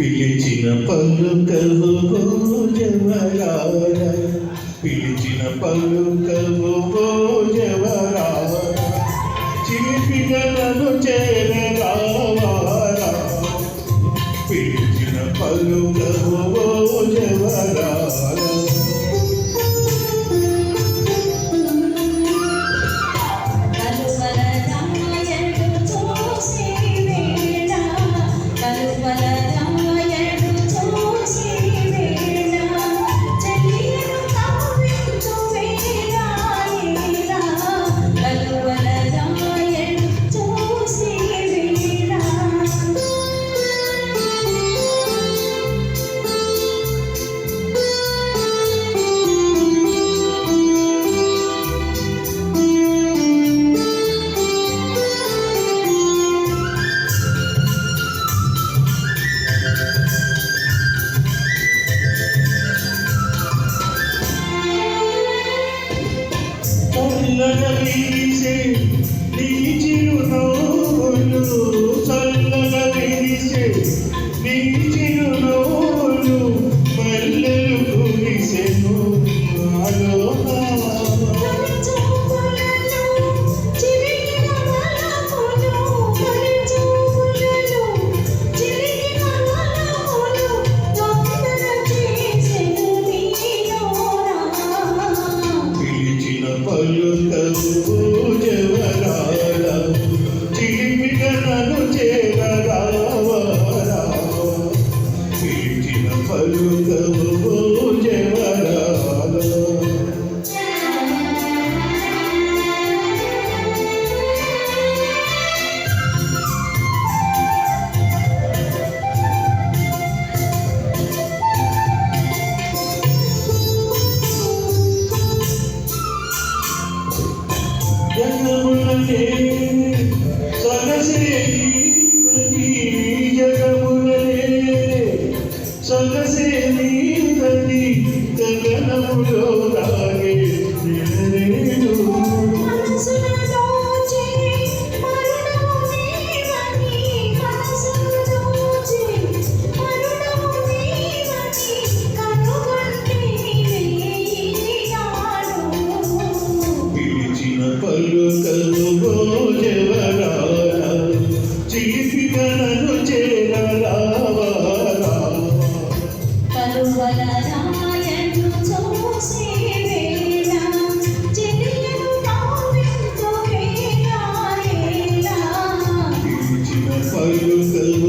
పిలిచిన పలుకవు జవరారా, పిలిచిన పలుకవు జవరారా, చిలిపిగలను చేరరావారా, పిలిచిన పలుకవు జవరారా. చల్లగా వీసే నీ చిరునవ్వులు, చల్లగా వీసే నీ చిరునవ్వులు, మల్లెలు కురిసెను నాలోనా. పలుకవు జవరారా, చిలిపిగలను చేరరావారా, పిలిచిన పలుకవు జవరారా. జగములనే సొగసే నీదని, జగములనే సొగసే నీదని, గగనములో రాగే నిలరేడు. పలుకవు జవరారా, చిలిపిగలను చేరరావారా, కలువల రాయను చూసే వేళ, చెలియను కావ్యంతో వేళ, పిలిచిన పలుకవు